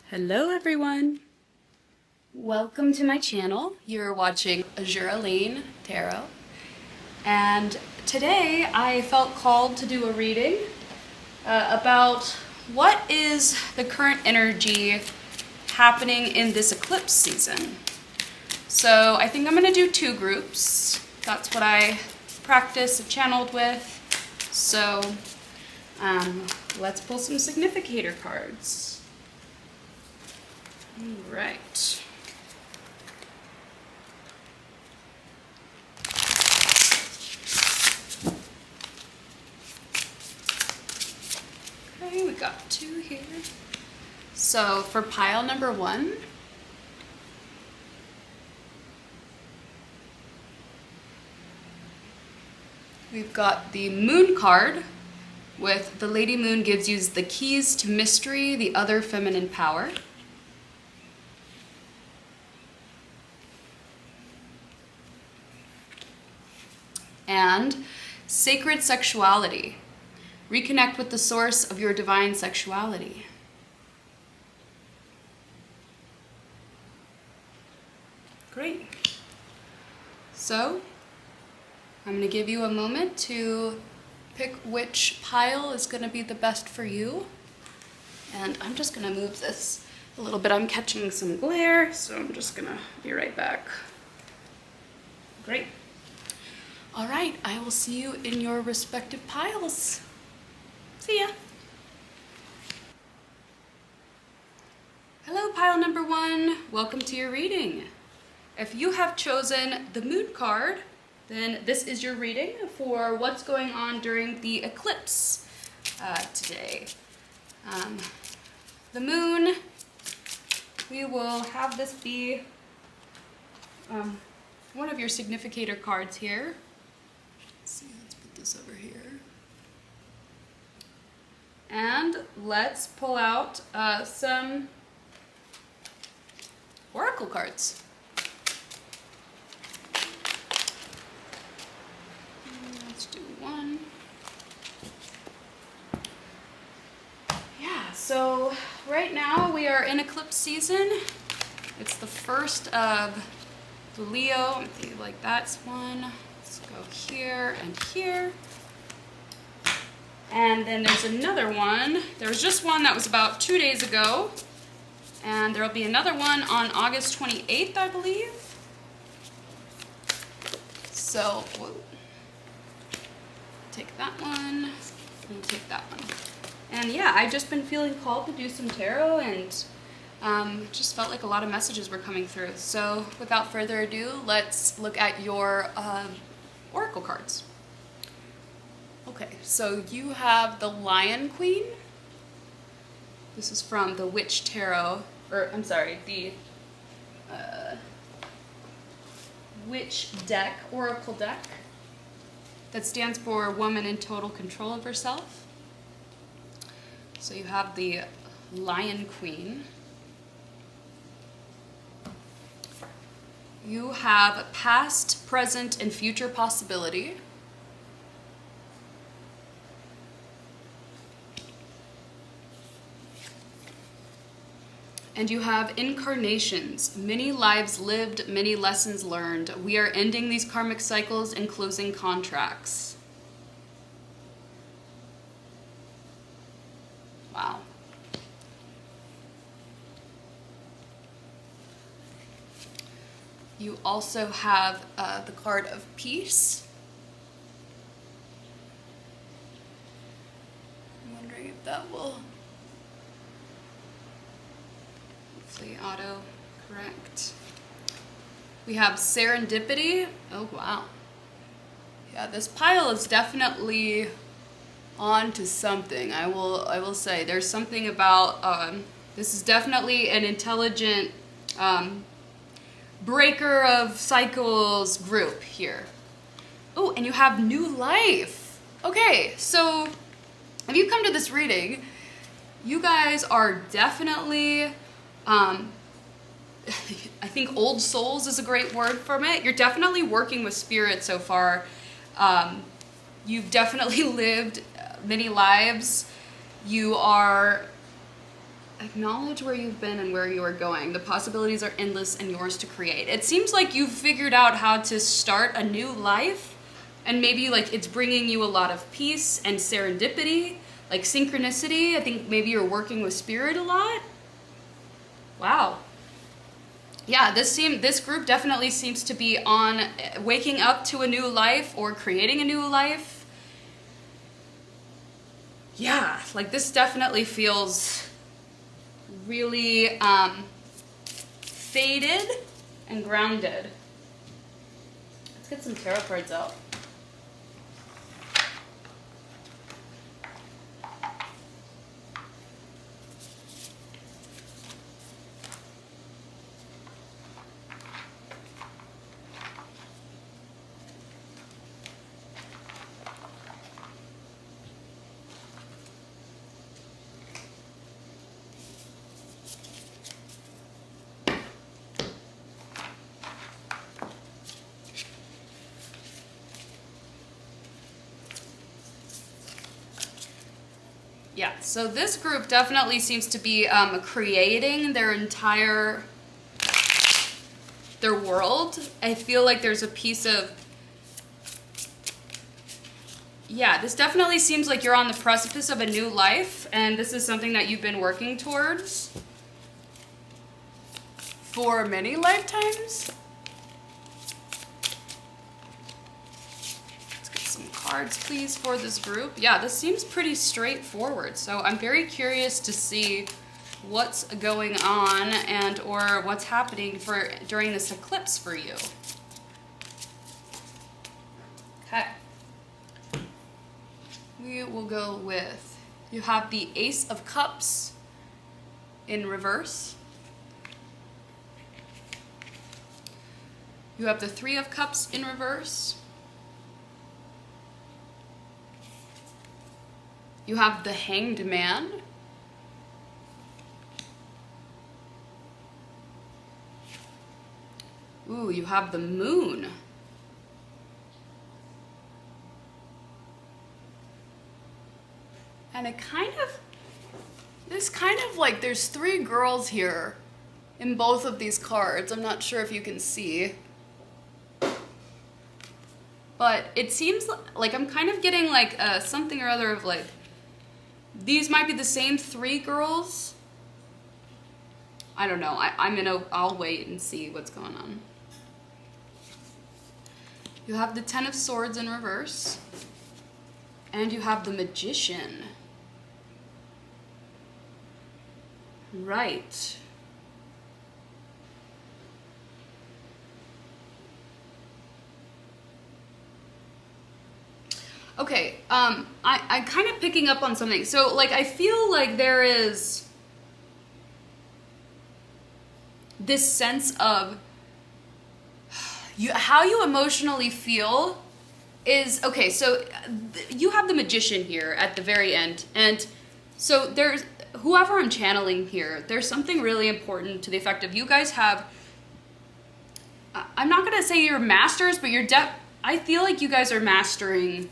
Hello everyone! Welcome to my channel. You're watching Azura Lane Tarot. And today I felt called to do a reading about what is the current energy happening in this eclipse season. So I think I'm going to do two groups. That's what I practice, channeled with. So let's pull some significator cards. All right. Okay, we got two here. So for pile number one, we've got the Moon card with the Lady Moon gives you the keys to mystery, the other feminine power. And sacred sexuality. Reconnect with the source of your divine sexuality. Great. So, I'm going to give you a moment to pick which pile is going to be the best for you. And I'm just going to move this a little bit. I'm catching some glare, so I'm just going to be right back. Great. All right, I will see you in your respective piles. See ya. Hello, pile number one. Welcome to your reading. If you have chosen the Moon card, then this is your reading for what's going on during the eclipse today. The Moon, we will have this be one of your significator cards here. Let's see, let's put this over here. And let's pull out some oracle cards. Let's do one. Yeah, so right now we are in eclipse season. It's the first of the Leo. I think like that's one. Let's go here and here. And then there's another one. There was just one that was about 2 days ago. And there will be another one on August 28th, I believe. So, whoa. Take that one, and take that one. And yeah, I've just been feeling called to do some tarot, and just felt like a lot of messages were coming through. So without further ado, let's look at your oracle cards. Okay, so you have the Lion Queen. This is from the Witch Tarot, or I'm sorry, the Witch deck, Oracle deck. That stands for woman in total control of herself. So you have the Lion Queen. You have past, present, and future possibility. And you have incarnations, many lives lived, many lessons learned. We are ending these karmic cycles and closing contracts. Wow. You also have the card of peace. I'm wondering if that will auto correct. We have serendipity. Oh wow. Yeah, this pile is definitely on to something. I will say there's something about this is definitely an intelligent breaker of cycles group here. Oh, and you have new life. Okay, so if you come to this reading, you guys are definitely I think old souls is a great word from it. You're definitely working with spirit so far. You've definitely lived many lives. You are Acknowledge where you've been and where you are going. The possibilities are endless and yours to create. It seems like you've figured out how to start a new life, and maybe like it's bringing you a lot of peace and serendipity, like synchronicity. I think maybe you're working with spirit a lot. Wow. Yeah, this group definitely seems to be on waking up to a new life or creating a new life. Yeah, like this definitely feels really faded and grounded. Let's get some tarot cards out. Yeah, so this group definitely seems to be creating their world. I feel like there's a piece of, yeah, this definitely seems like you're on the precipice of a new life, and this is something that you've been working towards for many lifetimes. Cards, please, for this group. Yeah, this seems pretty straightforward, so I'm very curious to see what's going on and or what's happening during this eclipse for you. Okay. We will go with, you have the Ace of Cups in reverse. You have the Three of Cups in reverse. You have the Hanged Man. Ooh, you have the Moon. And this kind of like, there's three girls here in both of these cards. I'm not sure if you can see. But it seems like I'm kind of getting like something or other of like, these might be the same three girls. I don't know. I'll wait and see what's going on. You have the Ten of Swords in reverse. And you have the Magician. Right. Okay, I'm kind of picking up on something. So, like, I feel like there is this sense of how you emotionally feel is, okay, so you have the Magician here at the very end. And so there's, whoever I'm channeling here, there's something really important to the effect of you guys have, I'm not going to say you're masters, but I feel like you guys are mastering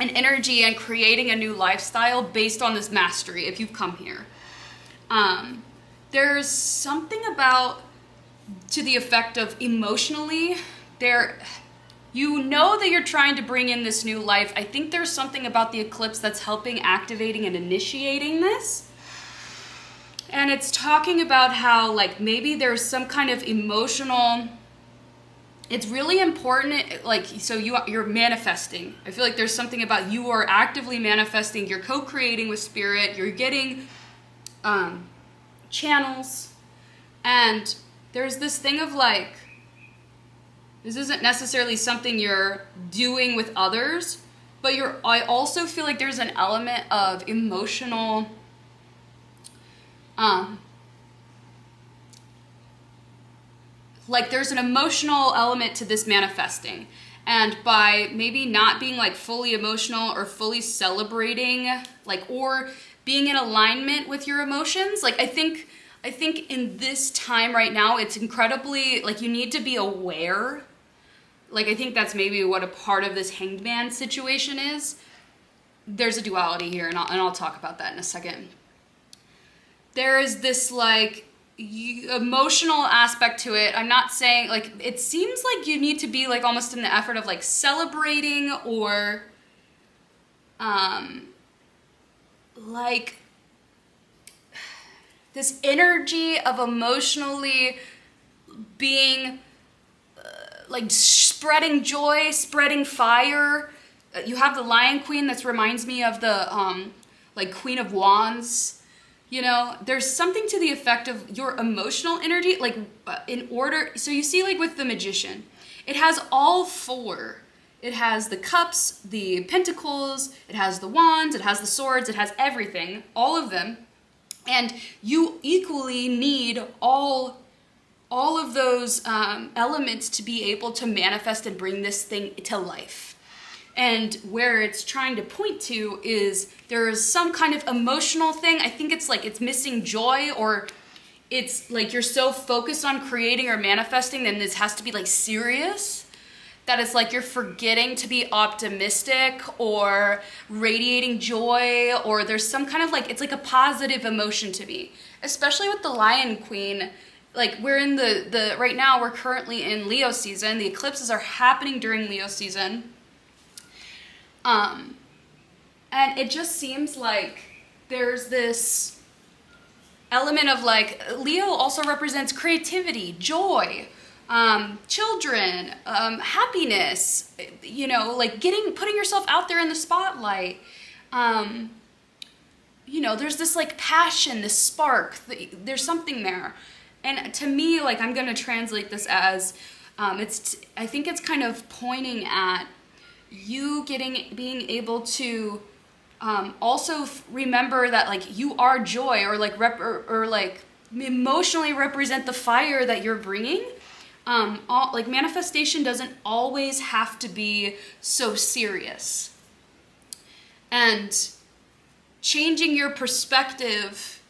an energy and creating a new lifestyle based on this mastery if you've come here. There's something about, to the effect of emotionally, you know that you're trying to bring in this new life. I think there's something about the eclipse that's helping, activating, and initiating this. And it's talking about how, like, maybe there's some kind of emotional, it's really important, like, so you're manifesting. I feel like there's something about you are actively manifesting, you're co-creating with spirit, you're getting channels, and there's this thing of like, this isn't necessarily something you're doing with others, but I also feel like there's an element of emotional, like there's an emotional element to this manifesting. And by maybe not being like fully emotional or fully celebrating, like, or being in alignment with your emotions, like I think in this time right now, it's incredibly, like, you need to be aware. Like, I think that's maybe what a part of this Hanged Man situation is. There's a duality here, and I'll talk about that in a second. there is this like emotional aspect to it. I'm not saying, like, it seems like you need to be like almost in the effort of like celebrating or like this energy of emotionally being like spreading joy, spreading fire. You have the Lion Queen. That reminds me of the like Queen of Wands. You know, there's something to the effect of your emotional energy, like in order. So you see, like with the Magician, it has all four. It has the cups, the pentacles, it has the wands, it has the swords, it has everything, all of them. And you equally need all of those elements to be able to manifest and bring this thing to life. And where it's trying to point to is there is some kind of emotional thing. I think it's like it's missing joy, or it's like you're so focused on creating or manifesting, then this has to be like serious, that it's like you're forgetting to be optimistic or radiating joy, or there's some kind of like, it's like a positive emotion to me, especially with the Lion Queen. Like we're in the right now, we're currently in Leo season. The eclipses are happening during Leo season. And it just seems like there's this element of like, Leo also represents creativity, joy, children, happiness, you know, like putting yourself out there in the spotlight. You know, there's this like passion, this spark, there's something there. And to me, like, I'm going to translate this as, I think it's kind of pointing at you being able to also remember that like you are joy, or like or like emotionally represent the fire that you're bringing. Like manifestation doesn't always have to be so serious, and changing your perspective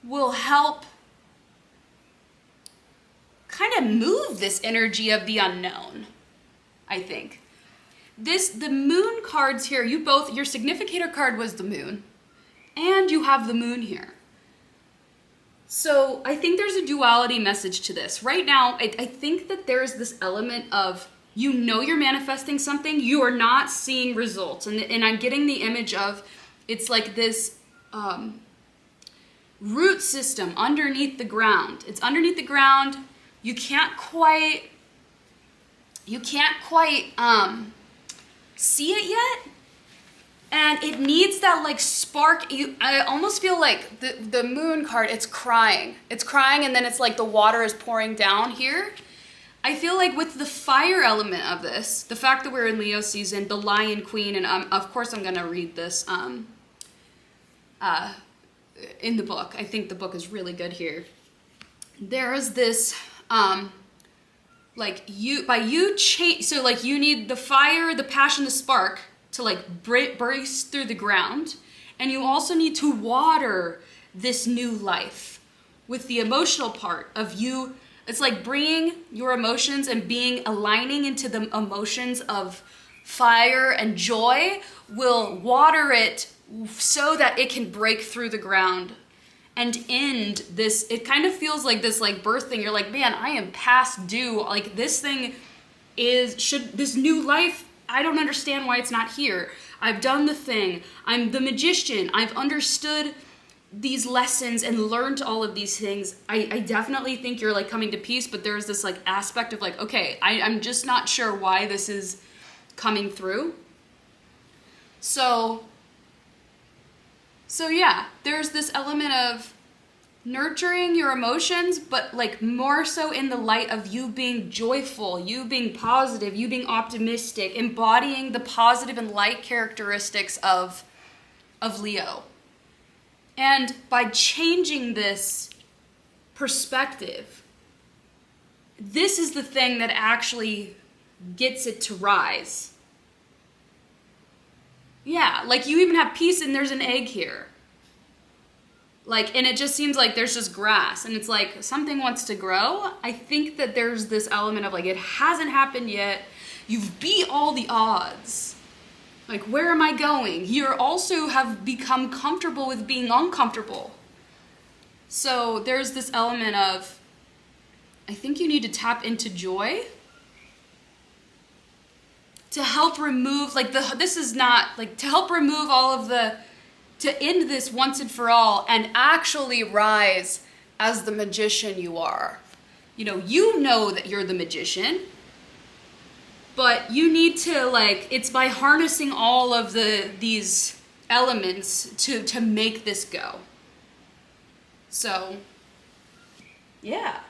will help kind of move this energy of the unknown. I think the moon cards here, your significator card was the moon, and you have the moon here. So I think there's a duality message to this. Right now, I think that there's this element of, you know, you're manifesting something, you are not seeing results. And I'm getting the image of, it's like this root system underneath the ground. It's underneath the ground. You can't quite see it yet, and it needs that like spark. I almost feel like the moon card, it's crying, and then it's like the water is pouring down here. I feel like with the fire element of this, the fact that we're in Leo season, the Lion Queen, and of course I'm gonna read this in the book. I think the book is really good here. There is this like so like you need the fire, the passion, the spark to like brace through the ground, and you also need to water this new life with the emotional part of you. It's like bringing your emotions and aligning into the emotions of fire and joy will water it so that it can break through the ground and end this. It kind of feels like this like birth thing. You're like, man, I am past due. Like this thing this new life, I don't understand why it's not here. I've done the thing. I'm the magician. I've understood these lessons and learned all of these things. I definitely think you're like coming to peace, but there's this like aspect of like, okay, I'm just not sure why this is coming through. So yeah, there's this element of nurturing your emotions, but like more so in the light of you being joyful, you being positive, you being optimistic, embodying the positive and light characteristics of Leo. And by changing this perspective, this is the thing that actually gets it to rise. Yeah, like you even have peace and there's an egg here. Like, and it just seems like there's just grass and it's like something wants to grow. I think that there's this element of like, it hasn't happened yet. You've beat all the odds. Like, where am I going? You also have become comfortable with being uncomfortable. So there's this element of, I think you need to tap into joy to help remove, like, this is not, like, to help remove all of the, to end this once and for all and actually rise as the magician you are. You know that you're the magician, but you need to, like, it's by harnessing all of these elements to make this go. So, yeah.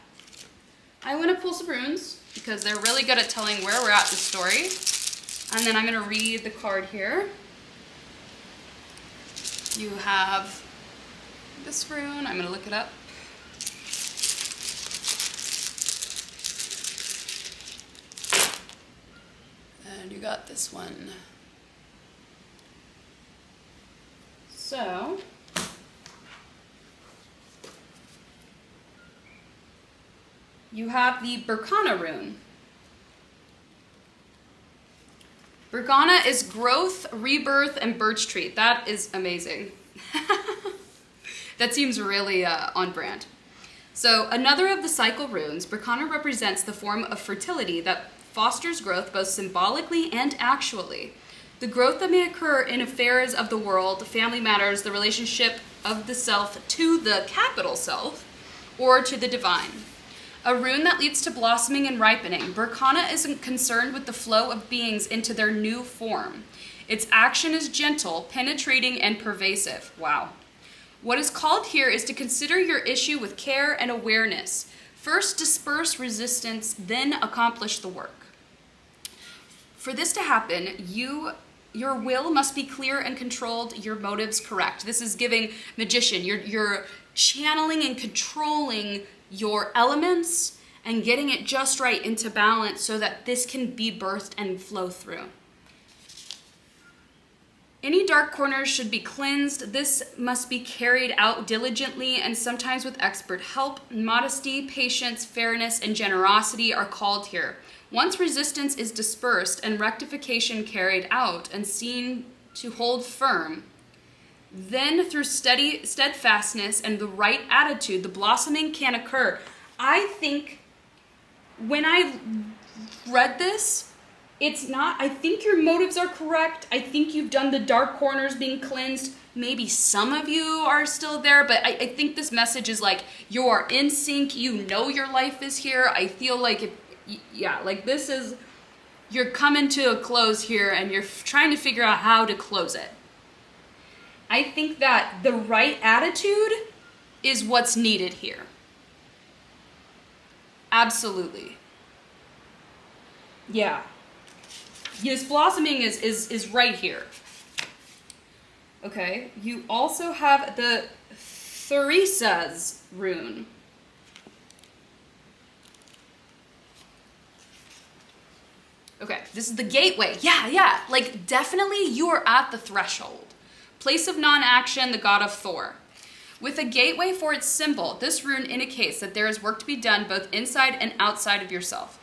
I want to pull some runes because they're really good at telling where we're at in the story. And then I'm going to read the card here. You have this rune. I'm going to look it up. And you got this one. So, you have the Berkana rune. Berkana is growth, rebirth, and birch tree. That is amazing. That seems really on brand. So another of the cycle runes, Berkana represents the form of fertility that fosters growth both symbolically and actually. The growth that may occur in affairs of the world, family matters, the relationship of the self to the capital self, or to the divine. A rune that leads to blossoming and ripening. Berkana isn't concerned with the flow of beings into their new form. Its action is gentle, penetrating, and pervasive. Wow. What is called here is to consider your issue with care and awareness. First disperse resistance, then accomplish the work. For this to happen, your will must be clear and controlled, your motives correct. This is giving magician. You're channeling and controlling your elements and getting it just right into balance so that this can be birthed and flow through. Any dark corners should be cleansed. This must be carried out diligently and sometimes with expert help. Modesty, patience, fairness, and generosity are called here. Once resistance is dispersed and rectification carried out and seen to hold firm, then through steadfastness and the right attitude, the blossoming can occur. I think when I read this, it's not, I think your motives are correct. I think you've done the dark corners being cleansed. Maybe some of you are still there, but I think this message is like, you are in sync. You know your life is here. I feel like, like this is, you're coming to a close here and you're trying to figure out how to close it. I think that the right attitude is what's needed here. Absolutely. Yeah. Yes, blossoming is right here. Okay, you also have the Theresa's rune. Okay, this is the gateway. Yeah, like definitely you are at the threshold. Place of non-action, the god of Thor. With a gateway for its symbol, this rune indicates that there is work to be done both inside and outside of yourself.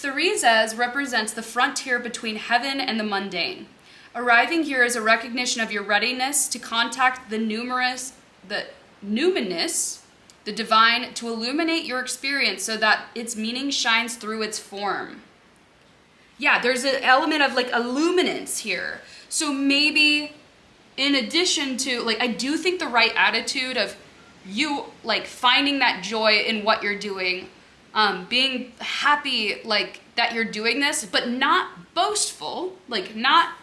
Theresa's represents the frontier between heaven and the mundane. Arriving here is a recognition of your readiness to contact the numinous, the divine, to illuminate your experience so that its meaning shines through its form. Yeah, there's an element of like illuminance here. So maybe in addition to, like, I do think the right attitude of you, like, finding that joy in what you're doing, being happy, like, that you're doing this, but not boastful, like, not,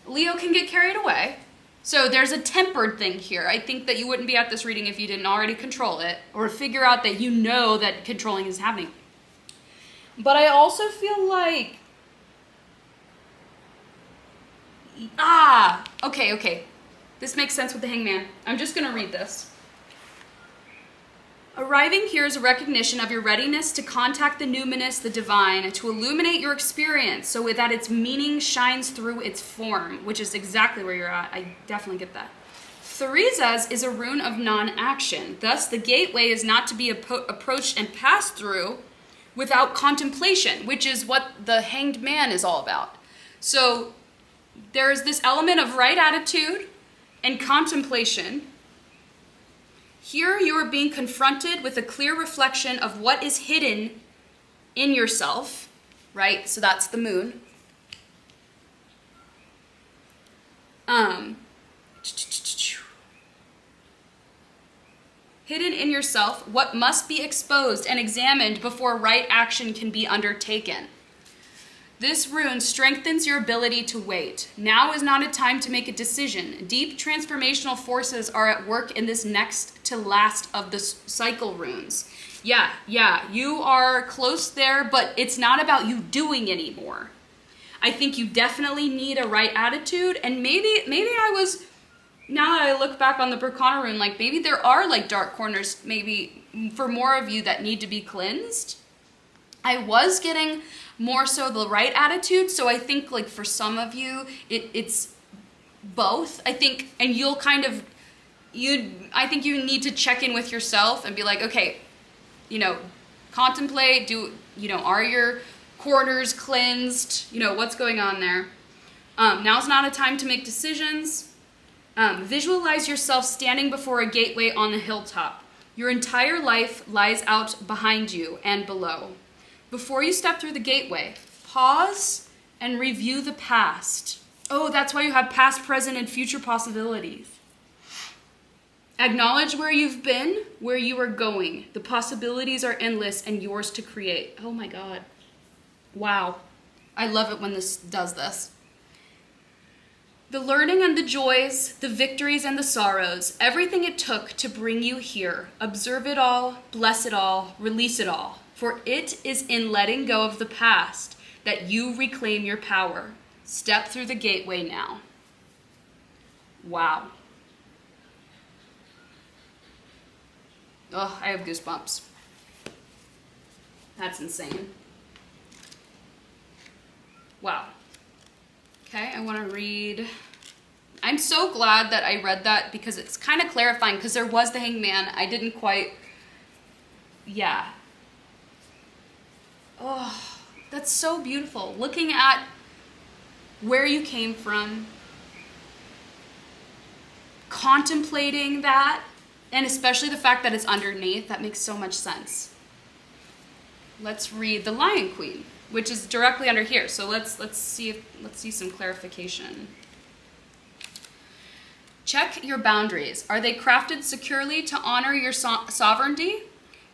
Leo can get carried away. So there's a tempered thing here. I think that you wouldn't be at this reading if you didn't already control it, or figure out that you know that controlling is happening. But I also feel like, okay. This makes sense with the hangman. I'm just going to read this. Arriving here is a recognition of your readiness to contact the numinous, the divine, to illuminate your experience so that its meaning shines through its form, which is exactly where you're at. I definitely get that. Theresa's is a rune of non-action. Thus, the gateway is not to be approached and passed through without contemplation, which is what the hanged man is all about. So, There is this element of right attitude and contemplation. Here you are being confronted with a clear reflection of what is hidden in yourself, right? So that's the moon. Hidden in yourself, what must be exposed and examined before right action can be undertaken. This rune strengthens your ability to wait. Now is not a time to make a decision. Deep transformational forces are at work in this next to last of the cycle runes. Yeah, you are close there, but it's not about you doing anymore. I think you definitely need a right attitude, and maybe I was, now that I look back on the Berkana rune, like maybe there are like dark corners maybe for more of you that need to be cleansed. I was getting more so the right attitude, so I think like for some of you it's both. I think, and you'll kind of, I think you need to check in with yourself and be like, okay, contemplate, are your corners cleansed, what's going on there. Now's not a time to make decisions. Visualize yourself standing before a gateway on the hilltop. Your entire life lies out behind you and below. Before you step through the gateway, pause and review the past. Oh, that's why you have past, present, and future possibilities. Acknowledge where you've been, where you are going. The possibilities are endless and yours to create. Oh my God. Wow. I love it when this does this. The learning and the joys, the victories and the sorrows, everything it took to bring you here. Observe it all, bless it all, release it all. For it is in letting go of the past that you reclaim your power. Step through the gateway now. Wow. Oh, I have goosebumps. That's insane. Wow. Okay, I want to read. I'm so glad that I read that because it's kind of clarifying, because there was the Hangman. I didn't quite, yeah. Oh, that's so beautiful. Looking at where you came from, contemplating that, and especially the fact that it's underneath, that makes so much sense. Let's read the Lion Queen, which is directly under here. So let's see some clarification. Check your boundaries. Are they crafted securely to honor your sovereignty?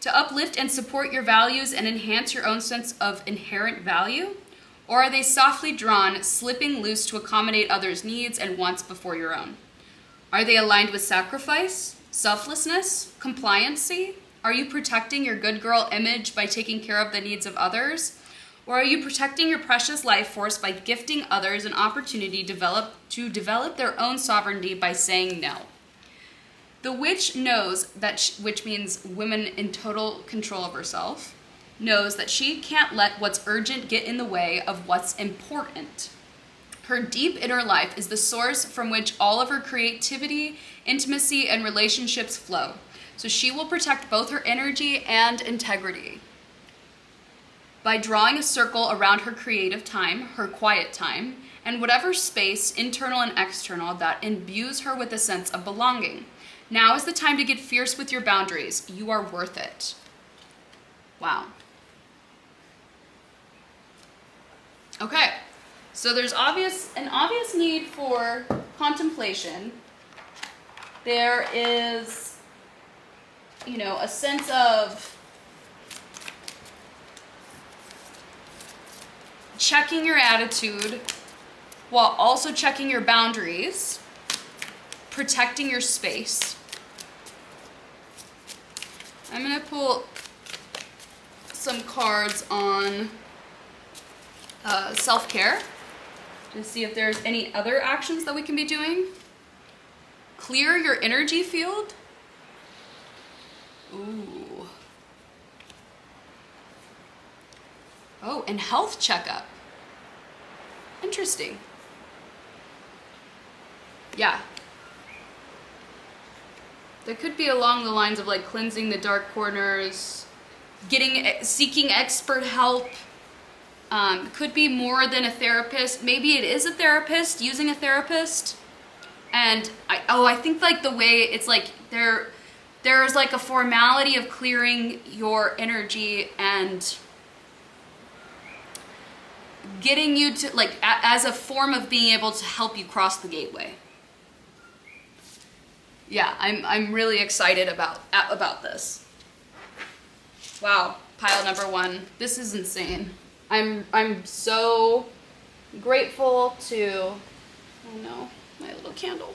To uplift and support your values and enhance your own sense of inherent value? Or are they softly drawn, slipping loose to accommodate others' needs and wants before your own? Are they aligned with sacrifice, selflessness, compliancy? Are you protecting your good girl image by taking care of the needs of others? Or are you protecting your precious life force by gifting others an opportunity to develop their own sovereignty by saying no? The witch knows that, which means women in total control of herself, knows that she can't let what's urgent get in the way of what's important. Her deep inner life is the source from which all of her creativity, intimacy, and relationships flow. So she will protect both her energy and integrity. By drawing a circle around her creative time, her quiet time, and whatever space, internal and external, that imbues her with a sense of belonging. Now is the time to get fierce with your boundaries. You are worth it. Wow. Okay, so there's an obvious need for contemplation. There is, a sense of checking your attitude while also checking your boundaries, protecting your space. I'm going to pull some cards on self-care to see if there's any other actions that we can be doing. Clear your energy field. Ooh. Oh, and health checkup. Interesting. Yeah. That could be along the lines of like cleansing the dark corners, seeking expert help. Could be more than a therapist. Maybe it is a therapist using a therapist. And I think like the way it's like there's like a formality of clearing your energy and getting you to like as a form of being able to help you cross the gateway. Yeah, I'm really excited about this. Wow, pile number 1. This is insane. I'm so grateful to, oh no, my little candle.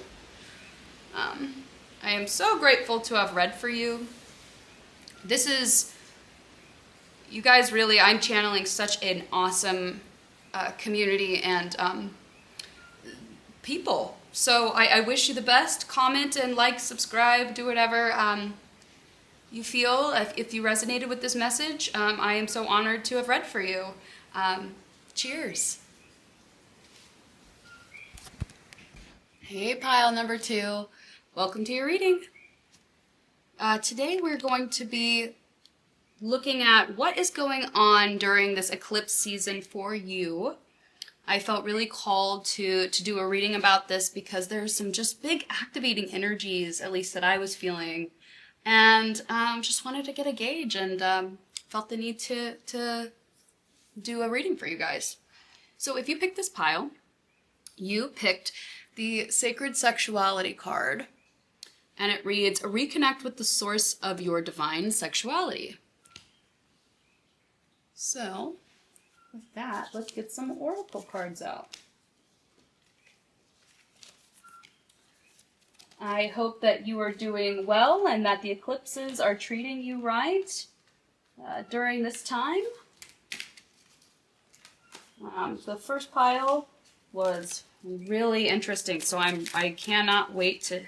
I am so grateful to have read for you. This is, you guys really, I'm channeling such an awesome community and people. So I wish you the best. Comment and like, subscribe, do whatever you feel. If you resonated with this message, I am so honored to have read for you. Cheers. Hey, pile number 2. Welcome to your reading. Today we're going to be looking at what is going on during this eclipse season for you. I felt really called to do a reading about this because there's some just big activating energies, at least that I was feeling, and just wanted to get a gauge and felt the need to do a reading for you guys. So if you picked this pile, you picked the Sacred Sexuality card, and it reads, reconnect with the source of your divine sexuality. So, with that, let's get some oracle cards out. I hope that you are doing well and that the eclipses are treating you right during this time. The first pile was really interesting, so I cannot wait to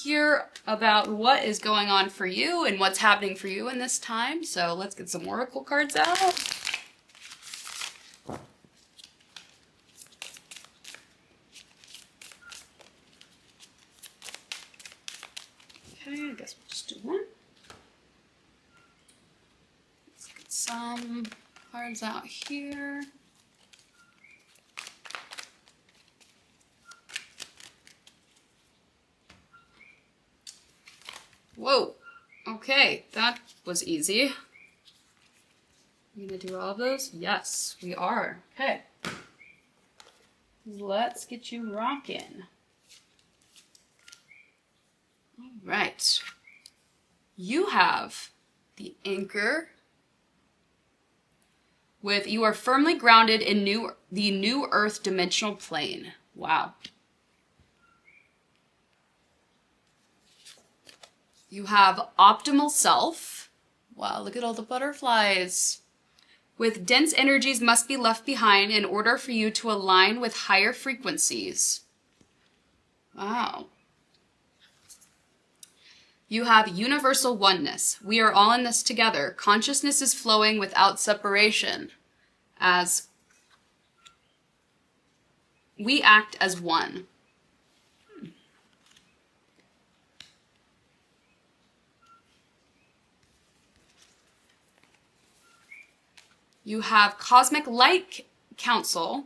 hear about what is going on for you and what's happening for you in this time. So let's get some oracle cards out. Okay, I guess we'll just do one. Let's get some cards out here. Whoa, okay, that was easy. You gonna do all of those? Yes, we are. Okay. Let's get you rocking. All right. You have the anchor with you are firmly grounded in the new earth dimensional plane. Wow. You have optimal self. Wow, look at all the butterflies. With dense energies must be left behind in order for you to align with higher frequencies. Wow. You have universal oneness. We are all in this together. Consciousness is flowing without separation, as we act as one. You have Cosmic Light Council.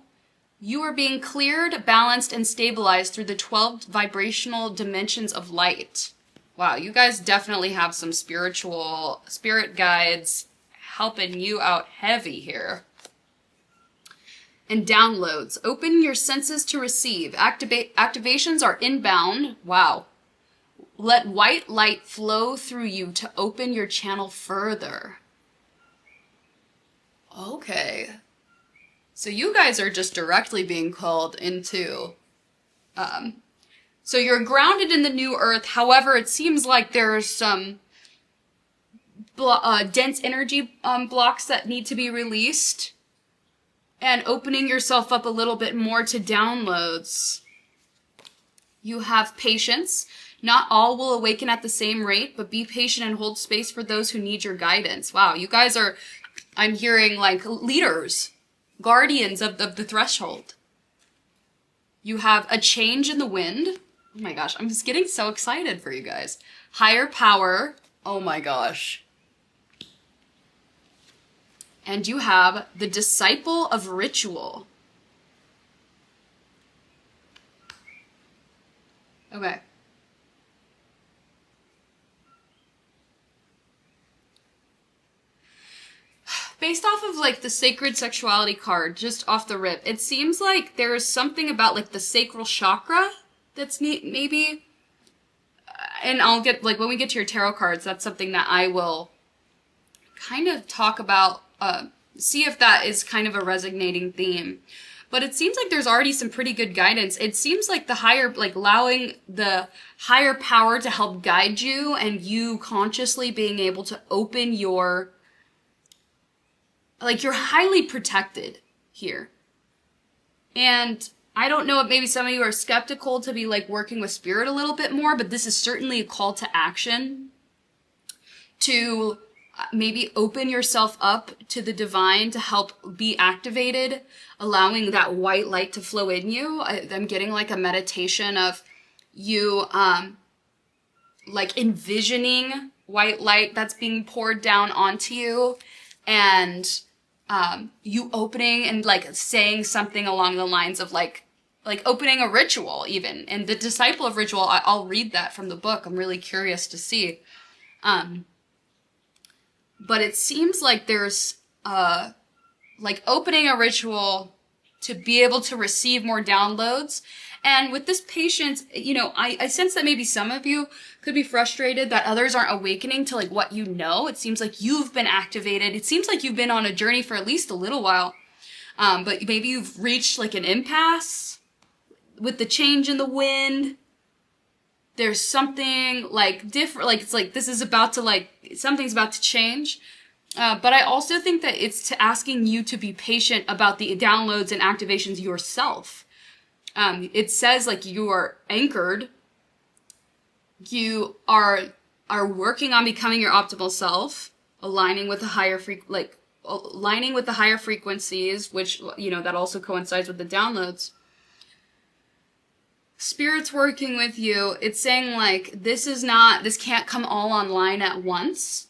You are being cleared, balanced, and stabilized through the 12 vibrational dimensions of light. Wow, you guys definitely have some spirit guides helping you out heavy here. And downloads. Open your senses to receive. Activations are inbound. Wow. Let white light flow through you to open your channel further. Okay. So you guys are just directly being called into, so you're grounded in the new earth. However, it seems like there's some dense energy blocks that need to be released, and opening yourself up a little bit more to downloads. You have patience. Not all will awaken at the same rate, but be patient and hold space for those who need your guidance. Wow, you guys are, I'm hearing like leaders, guardians of the threshold. You have a change in the wind. Oh my gosh, I'm just getting so excited for you guys. Higher power. Oh my gosh. And you have the Disciple of Ritual. Okay. Based off of like the Sacred Sexuality card, just off the rip, it seems like there is something about like the sacral chakra that's neat, maybe. And I'll get, like, when we get to your tarot cards, that's something that I will kind of talk about, see if that is kind of a resonating theme. But it seems like there's already some pretty good guidance. It seems like the higher, like, allowing the higher power to help guide you and you consciously being able to open your, like, you're highly protected here. And I don't know if maybe some of you are skeptical to be like working with spirit a little bit more, but this is certainly a call to action to maybe open yourself up to the divine to help be activated, allowing that white light to flow in you. I'm getting like a meditation of you like envisioning white light that's being poured down onto you, and you opening and like saying something along the lines of like opening a ritual even. And the Disciple of Ritual, I'll read that from the book. I'm really curious to see. But it seems like there's like opening a ritual to be able to receive more downloads. And with this patience, you know, I sense that maybe some of you could be frustrated that others aren't awakening to like what you know. It seems like you've been activated. It seems like you've been on a journey for at least a little while. But maybe you've reached like an impasse with the change in the wind. There's something like different, like it's like this is about to like, something's about to change. But I also think that it's to asking you to be patient about the downloads and activations yourself. It says like you are anchored. You are working on becoming your optimal self, aligning with the higher aligning with the higher frequencies, which, you know, that also coincides with the downloads. Spirit's working with you. It's saying like this can't come all online at once.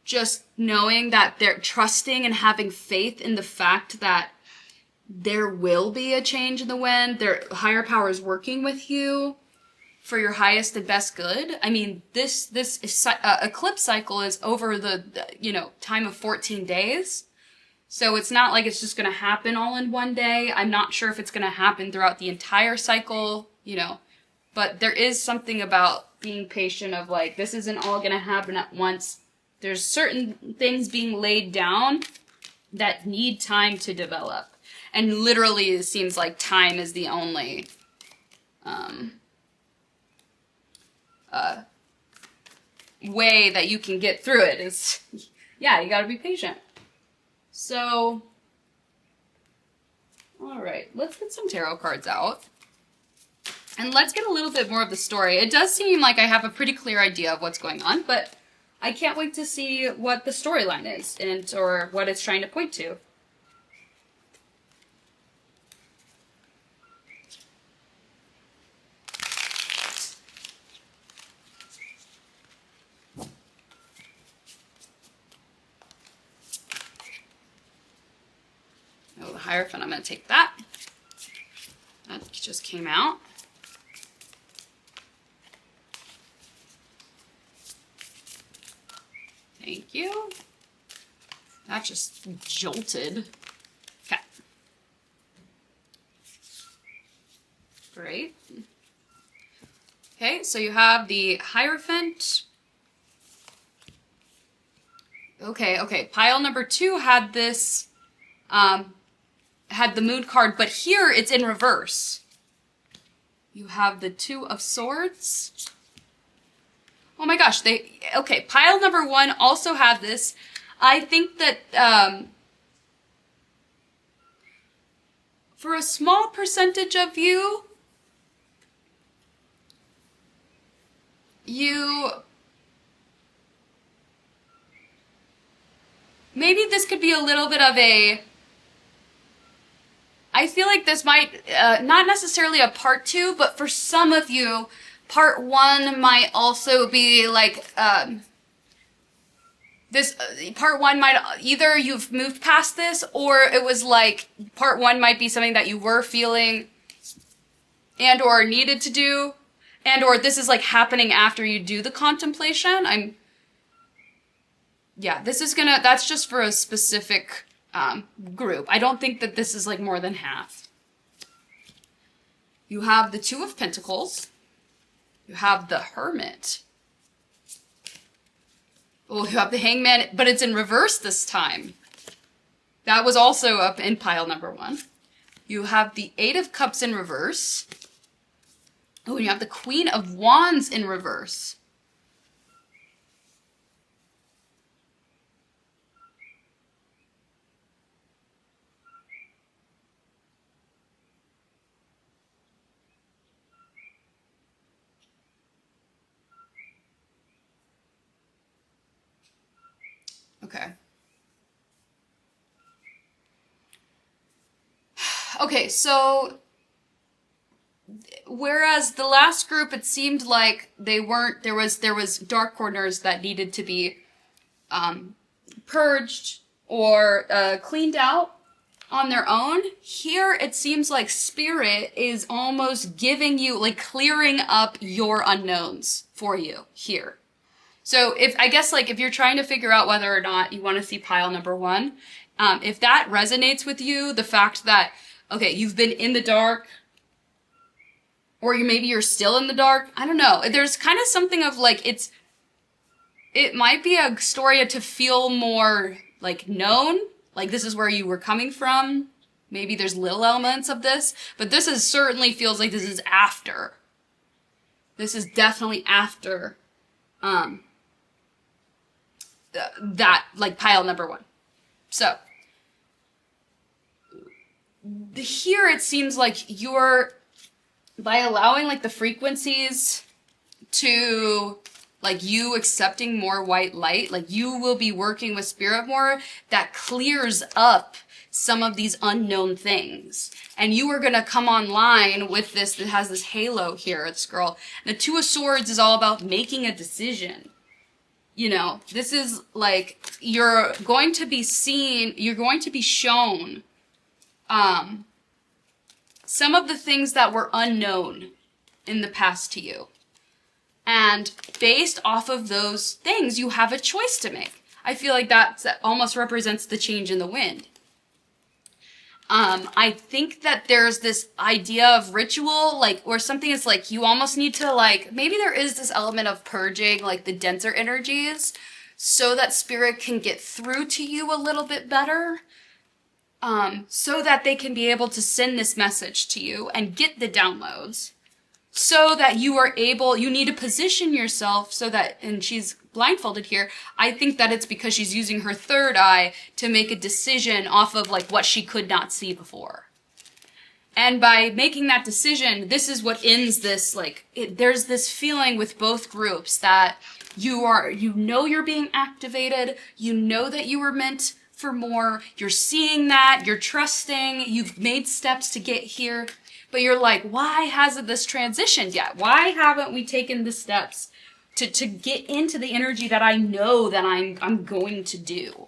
Just knowing that they're trusting and having faith in the fact that there will be a change in the wind. Their higher power is working with you for your highest and best good. I mean, this eclipse cycle is over the time of 14 days. So it's not like it's just going to happen all in one day. I'm not sure if it's going to happen throughout the entire cycle, but there is something about being patient of like, this isn't all going to happen at once. There's certain things being laid down that need time to develop. And literally, it seems like time is the only way that you can get through it. Is, yeah, you gotta be patient. So, alright, let's get some tarot cards out. And let's get a little bit more of the story. It does seem like I have a pretty clear idea of what's going on, but I can't wait to see what the storyline is, or what it's trying to point to. Oh, the Hierophant, I'm going to take that. That just came out. Thank you. That just jolted. Okay. Great. Okay, so you have the Hierophant. Okay. Pile number 2 had this, had the Moon card, but here it's in reverse. You have the 2 of Swords. Oh my gosh, okay, pile number 1 also had this. I think that, for a small percentage of you, maybe this could be a little bit of a, I feel like this might, not necessarily a part 2, but for some of you, part 1 might also be like, this part one might either you've moved past this, or it was like part one might be something that you were feeling and or needed to do, and or this is like happening after you do the contemplation. Yeah, this is gonna, that's just for a specific group. I don't think that this is like more than half. You have the Two of Pentacles. You have the Hermit. Oh, you have the Hangman, but it's in reverse this time. That was also up in pile number one. You have the Eight of Cups in reverse. Oh, and you have the Queen of Wands in reverse. Okay. Okay, so whereas the last group, it seemed like they weren't, there was dark corners that needed to be purged or cleaned out on their own. Here, it seems like Spirit is almost giving you, like clearing up your unknowns for you here. So I guess if you're trying to figure out whether or not you want to see pile number one, if that resonates with you, the fact that, okay, you've been in the dark, or maybe you're still in the dark, I don't know. There's kind of something of it might be a story to feel more known, like this is where you were coming from. Maybe there's little elements of this, but this certainly feels like this is after. This is definitely after, that pile number one. So here it seems like you're, by allowing the frequencies to you accepting more white light, you will be working with Spirit more, that clears up some of these unknown things. And you are going to come online with this that has this halo here, this girl. And the Two of Swords is all about making a decision. You know, this is you're going to be seen, you're going to be shown some of the things that were unknown in the past to you. And based off of those things, you have a choice to make. I feel like that almost represents the change in the wind. I think that there's this idea of ritual, or something is you almost need to maybe there is this element of purging, the denser energies, so that Spirit can get through to you a little bit better. So that they can be able to send this message to you and get the downloads. So that you are able, you need to position yourself so that, and she's blindfolded here, I think that it's because she's using her third eye to make a decision off of what she could not see before. And by making that decision, this is what ends this, there's this feeling with both groups that you know you're being activated, you know that you were meant for more, you're seeing that, you're trusting, you've made steps to get here, but you're why hasn't this transitioned yet? Why haven't we taken the steps to get into the energy that I know that I'm going to do?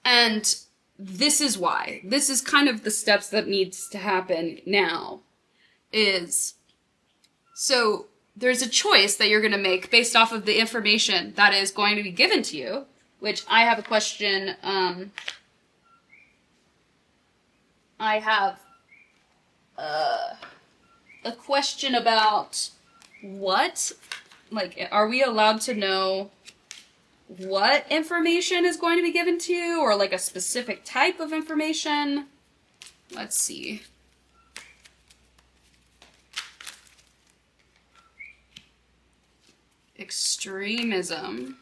And this is why. This is kind of the steps that needs to happen now. So there's a choice that you're going to make based off of the information that is going to be given to you, which I have a question. I have a question about what? Are we allowed to know what information is going to be given to you, or a specific type of information? Let's see. Extremism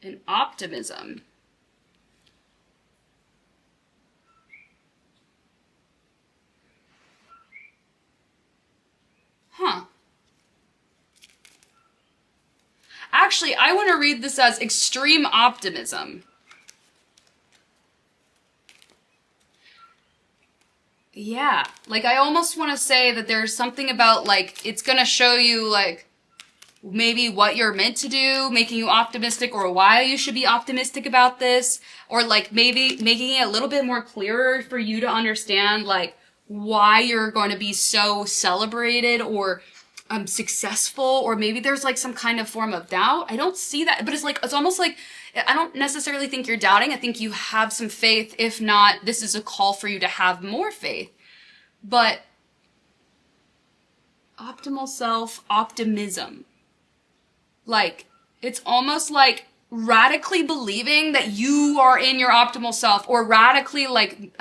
and optimism. Huh. Actually, I want to read this as extreme optimism. Yeah, I almost want to say that there's something about, it's gonna show you, maybe what you're meant to do, making you optimistic, or why you should be optimistic about this, or like maybe making it a little bit more clearer for you to understand like why you're going to be so celebrated or successful, or maybe there's like some kind of form of doubt. I don't see that, but it's almost like I don't necessarily think you're doubting. I think you have some faith. If not, this is a call for you to have more faith. But optimal self, optimism. Like, it's almost like radically believing that you are in your optimal self, or radically like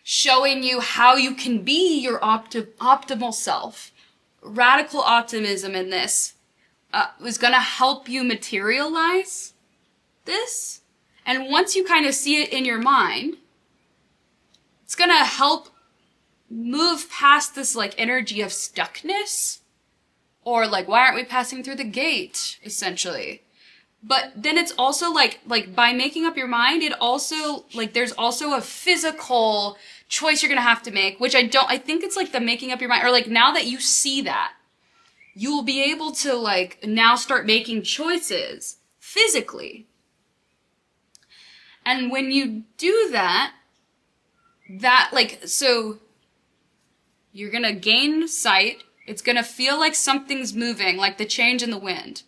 showing you how you can be your optimal self. Radical optimism in this is going to help you materialize this. And once you kind of see it in your mind, it's going to help move past this like energy of stuckness, or like, why aren't we passing through the gate, essentially. But then it's also like by making up your mind, it also like there's also a physical choice you're gonna have to make, which I think it's like the making up your mind, or like now that you see that, you will be able to like now start making choices physically. And when you do that like, so you're gonna gain sight. It's gonna feel like something's moving, like the change in the wind,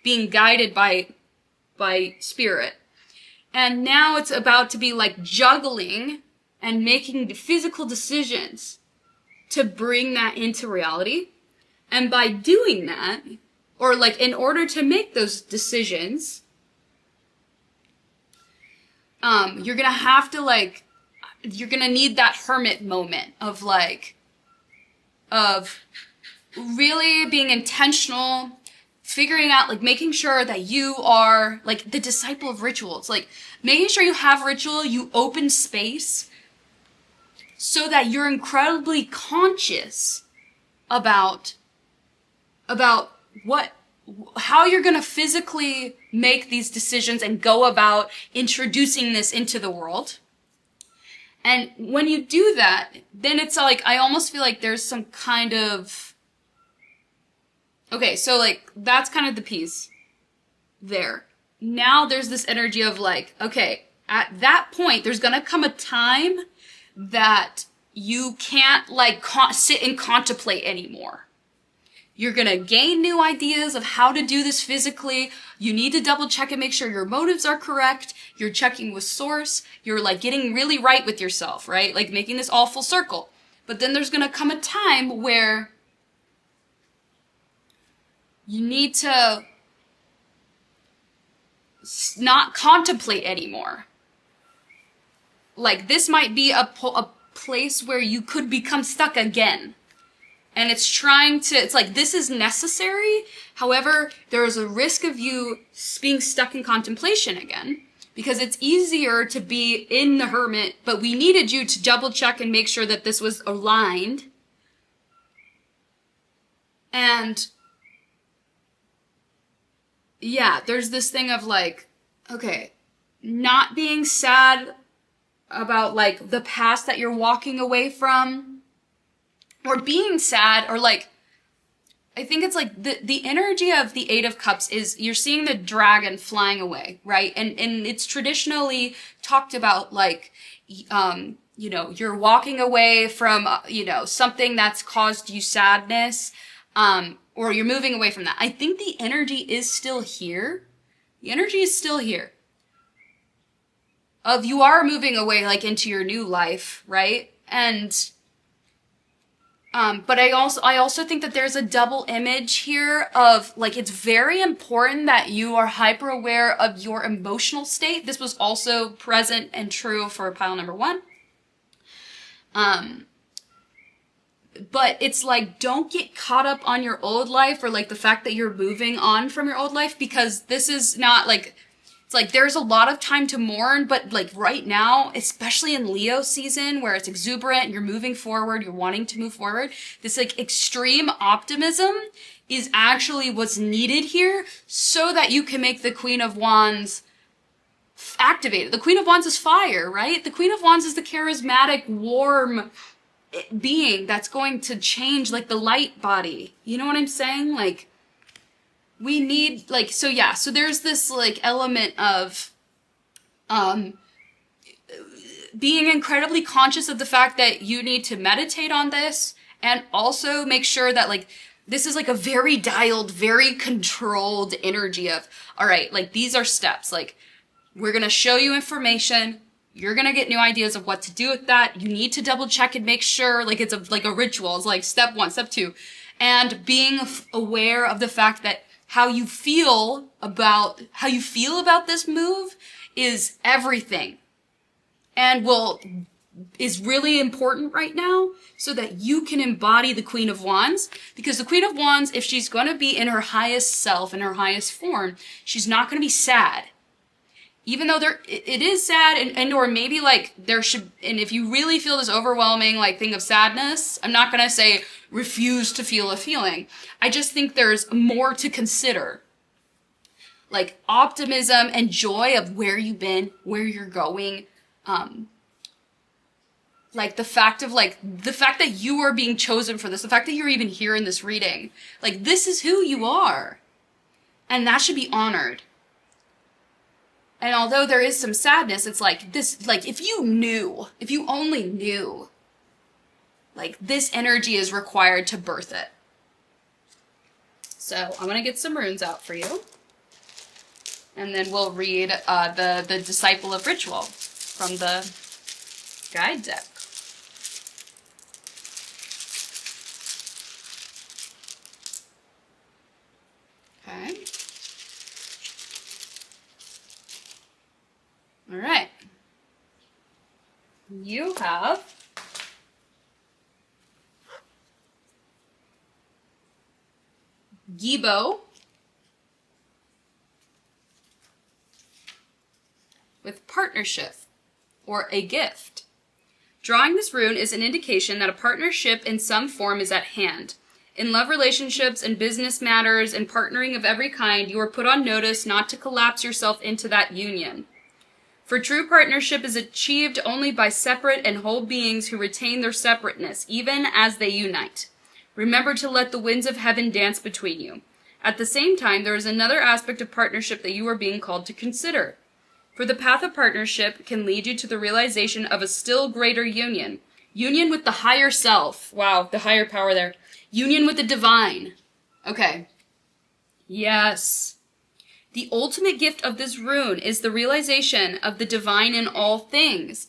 being guided by spirit. And now it's about to be like juggling and making physical decisions to bring that into reality. And by doing that, or like in order to make those decisions, you're gonna have to like, you're gonna need that hermit moment of really being intentional, figuring out, like, making sure that you are, like, the disciple of rituals. Like, making sure you have ritual, you open space, so that you're incredibly conscious about how you're gonna physically make these decisions and go about introducing this into the world. And when you do that, then it's like, I almost feel like there's some kind of, okay, so like, that's kind of the piece there. Now there's this energy of like, okay, at that point, there's gonna come a time that you can't like sit and contemplate anymore. You're gonna gain new ideas of how to do this physically. You need to double check and make sure your motives are correct. You're checking with source. You're like getting really right with yourself, right? Like making this all full circle. But then there's gonna come a time where you need to not contemplate anymore. Like this might be a place where you could become stuck again. And it's like, this is necessary. However, there is a risk of you being stuck in contemplation again, because it's easier to be in the hermit, but we needed you to double check and make sure that this was aligned. And yeah, there's this thing of like, okay, not being sad about like the past that you're walking away from, or being sad, or like, I think it's like the energy of the Eight of Cups is you're seeing the dragon flying away, right? And it's traditionally talked about like, you're walking away from, something that's caused you sadness, or you're moving away from that. I think the energy is still here. The energy is still here. Of you are moving away like into your new life, right? And but I also think that there's a double image here of like, it's very important that you are hyper aware of your emotional state. This was also present and true for pile number 1. But it's like, don't get caught up on your old life, or like the fact that you're moving on from your old life, because this is not like, it's like there's a lot of time to mourn, but like right now, especially in Leo season where it's exuberant and you're moving forward, you're wanting to move forward, this like extreme optimism is actually what's needed here so that you can make the Queen of Wands activated. The Queen of Wands is fire, right? The Queen of Wands is the charismatic, warm, being that's going to change, like, the light body. You know what I'm saying? Like, we need, like, so yeah, so there's this, like, element of, being incredibly conscious of the fact that you need to meditate on this, and also make sure that, like, this is, like, a very dialed, very controlled energy of, all right, like, these are steps. Like, we're going to show you information. You're going to get new ideas of what to do with that. You need to double check and make sure, like, it's like a ritual. It's like step 1, step 2. And being aware of the fact that how you feel about this move is everything. And is really important right now so that you can embody the Queen of Wands. Because the Queen of Wands, if she's going to be in her highest self, in her highest form, she's not going to be sad. Even though it is sad, and or maybe, like, there should, and if you really feel this overwhelming, like, thing of sadness, I'm not going to say refuse to feel a feeling. I just think there's more to consider. Like, optimism and joy of where you've been, where you're going, like, the fact that you are being chosen for this, the fact that you're even here in this reading, like, this is who you are. And that should be honored. And although there is some sadness, it's like this, like, if you only knew, like, this energy is required to birth it. So I'm going to get some runes out for you. And then we'll read the Disciple of Ritual from the guide deck. Okay. All right. You have Gibo with partnership or a gift. Drawing this rune is an indication that a partnership in some form is at hand. In love relationships and business matters and partnering of every kind, you are put on notice not to collapse yourself into that union. For true partnership is achieved only by separate and whole beings who retain their separateness, even as they unite. Remember to let the winds of heaven dance between you. At the same time, there is another aspect of partnership that you are being called to consider. For the path of partnership can lead you to the realization of a still greater union. Union with the higher self. Wow, the higher power there. Union with the divine. Okay. Yes. The ultimate gift of this rune is the realization of the divine in all things.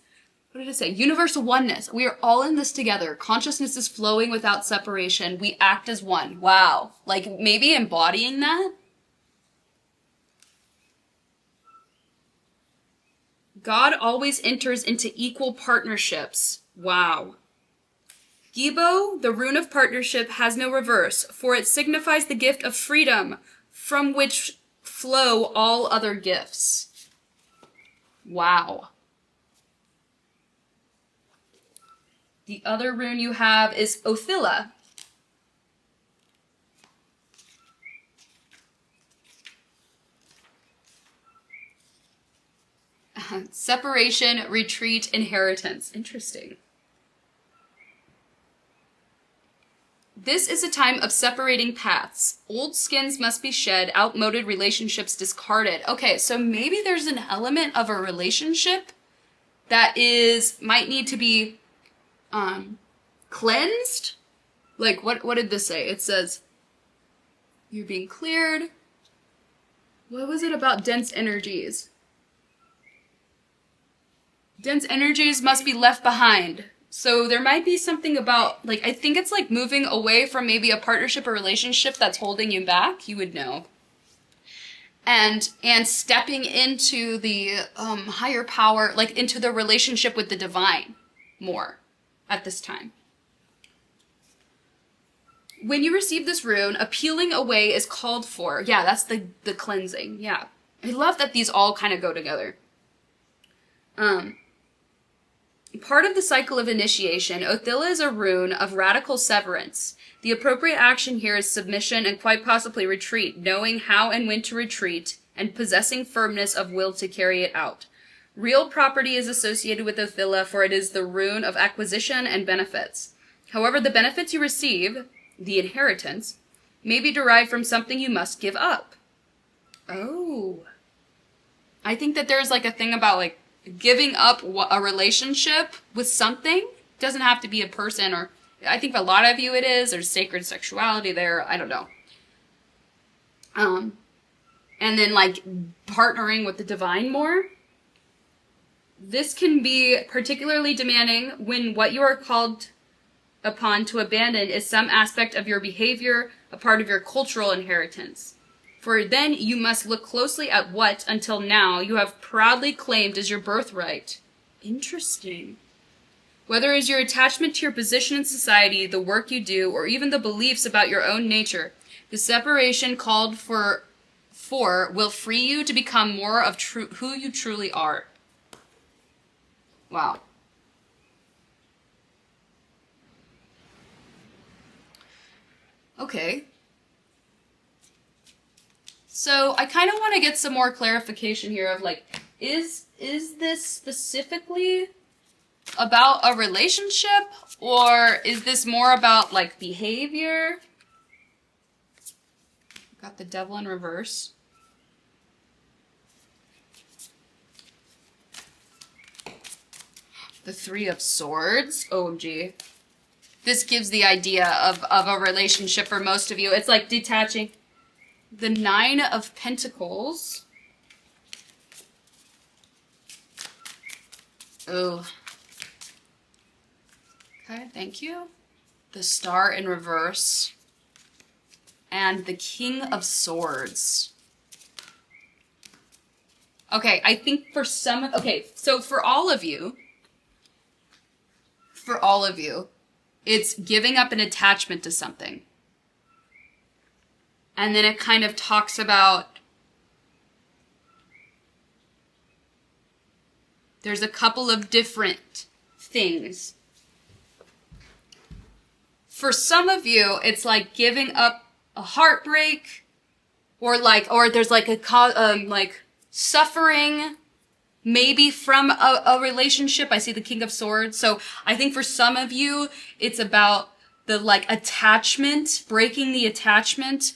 What did it say? Universal oneness. We are all in this together. Consciousness is flowing without separation. We act as one. Wow. Like, maybe embodying that? God always enters into equal partnerships. Wow. Gibo, the rune of partnership, has no reverse, for it signifies the gift of freedom, from which flow all other gifts. Wow. The other rune you have is Othilla. Separation, retreat, inheritance. Interesting. This is a time of separating paths. Old skins must be shed, outmoded relationships discarded. Okay, so maybe there's an element of a relationship that might need to be cleansed. Like, what did this say? It says, you're being cleared. What was it about dense energies? Dense energies must be left behind. So there might be something about, like, I think it's like moving away from maybe a partnership or relationship that's holding you back. You would know. And stepping into the higher power, like into the relationship with the divine more at this time. When you receive this rune, a peeling away is called for. Yeah, that's the cleansing. Yeah. I love that these all kind of go together. Part of the cycle of initiation, Othilla is a rune of radical severance. The appropriate action here is submission and quite possibly retreat, knowing how and when to retreat, and possessing firmness of will to carry it out. Real property is associated with Othilla, for it is the rune of acquisition and benefits. However, the benefits you receive, the inheritance, may be derived from something you must give up. Oh. I think that there's like a thing about like giving up a relationship with something. Doesn't have to be a person, or I think for a lot of you it is. There's sacred sexuality there. I don't know. And then like partnering with the divine more. This can be particularly demanding when what you are called upon to abandon is some aspect of your behavior, a part of your cultural inheritance. For then you must look closely at what, until now, you have proudly claimed as your birthright. Interesting. Whether it is your attachment to your position in society, the work you do, or even the beliefs about your own nature, the separation called for will free you to become more of who you truly are. Wow. Okay. So I kind of want to get some more clarification here of like, is this specifically about a relationship, or is this more about like behavior? Got the devil in reverse. The Three of Swords. OMG. This gives the idea of a relationship for most of you. It's like detaching. The Nine of Pentacles. Oh. Okay, thank you. The Star in reverse. And the King of Swords. Okay, I think for some... Okay, so for all of you, it's giving up an attachment to something. And then it kind of talks about... There's a couple of different things. For some of you, it's like giving up a heartbreak, or there's like like suffering, maybe from a relationship. I see the King of Swords. So I think for some of you, it's about the like attachment, breaking the attachment,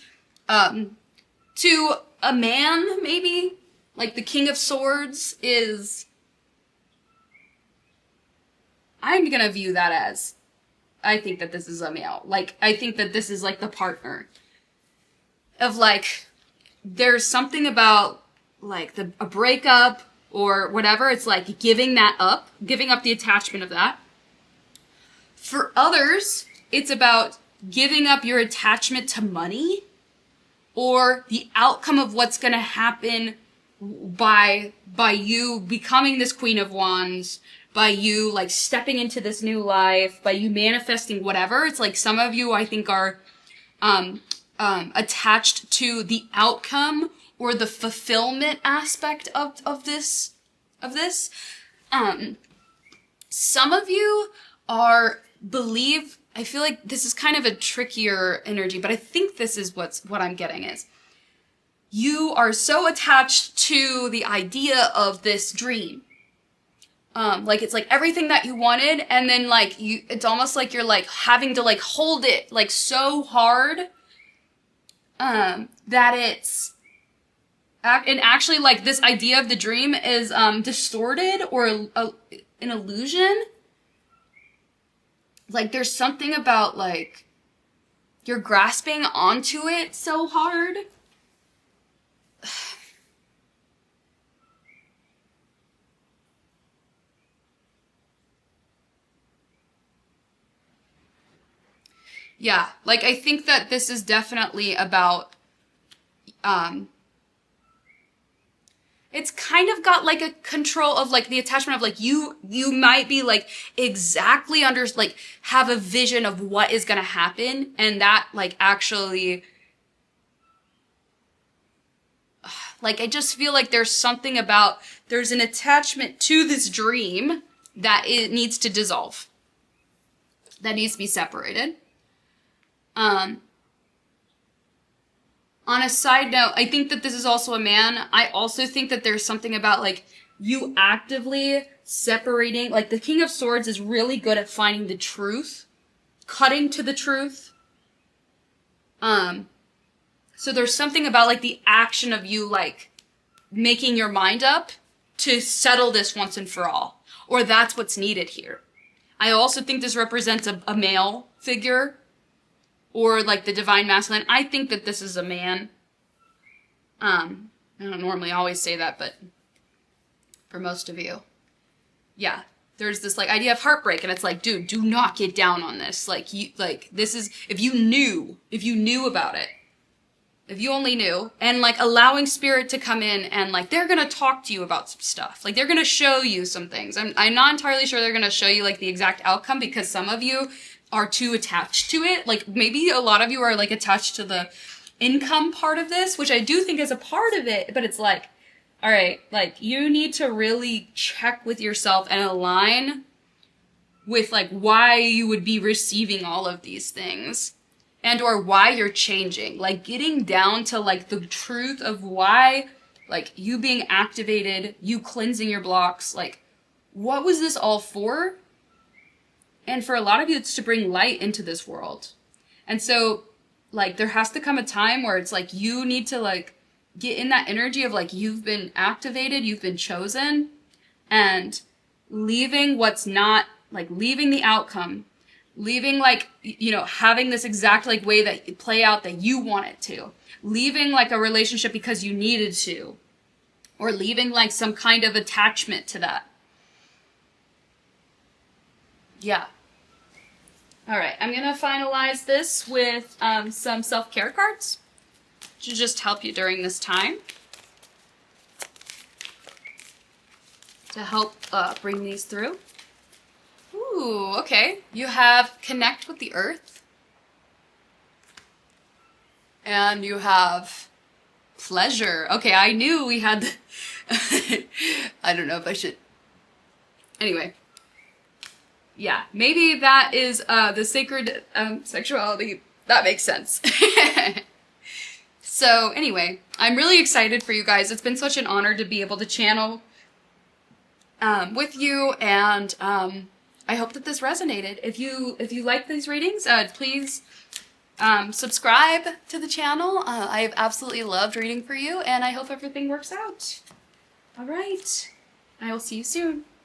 to a man, maybe. Like the King of Swords is, I'm gonna view that as, I think that this is a male. Like, I think that this is like the partner. Of like, there's something about like a breakup or whatever. It's like giving up the attachment of that. For others, it's about giving up your attachment to money, or the outcome of what's going to happen by you becoming this Queen of Wands, by you like stepping into this new life, by you manifesting whatever. It's like some of you, I think, are attached to the outcome or the fulfillment aspect of this. Some of you I feel like this is kind of a trickier energy, but I think this is what I'm getting is, you are so attached to the idea of this dream. Like it's like everything that you wanted, and then like it's almost like you're like having to like hold it like so hard, that it's, and actually like this idea of the dream is, distorted or an illusion. Like there's something about like, you're grasping onto it so hard. Yeah, like I think that this is definitely about, it's kind of got like a control of like the attachment of like you might be like exactly like have a vision of what is gonna happen, and that like actually, like I just feel like there's something about, there's an attachment to this dream that it needs to dissolve, that needs to be separated. On a side note, I think that this is also a man. I also think that there's something about like you actively separating, like the King of Swords is really good at finding the truth cutting to the truth. So there's something about like the action of you like making your mind up to settle this once and for all. Or that's what's needed here. I also think this represents a male figure or like the divine masculine. I think that this is a man. I don't normally always say that, but for most of you, yeah, there's this like idea of heartbreak, and it's like, dude, do not get down on this. Like this is, if you knew about it, if you only knew, and like allowing spirit to come in and like they're gonna talk to you about some stuff. Like they're gonna show you some things. I'm not entirely sure they're gonna show you like the exact outcome because some of you are too attached to it. Like maybe a lot of you are like attached to the income part of this, which I do think is a part of it, but it's like, all right, like you need to really check with yourself and align with like why you would be receiving all of these things. And or why you're changing, like getting down to like the truth of why, like you being activated, you cleansing your blocks, like what was this all for? And for a lot of you, it's to bring light into this world. And so like there has to come a time where it's like you need to like get in that energy of like you've been activated, you've been chosen, and leaving what's not, like leaving the outcome, leaving like, you know, having this exact like way that play out that you want it to, leaving like a relationship because you needed to, or leaving like some kind of attachment to that. Yeah. All right, I'm gonna finalize this with some self-care cards to just help you during this time, to help bring these through. Ooh, okay. You have connect with the earth. And you have pleasure. Okay, I knew we had I don't know if I should. Anyway. Yeah, maybe that is the sacred sexuality. That makes sense. So anyway, I'm really excited for you guys. It's been such an honor to be able to channel with you, and I hope that this resonated. If you like these readings, please subscribe to the channel. I've absolutely loved reading for you, and I hope everything works out. All right. I will see you soon.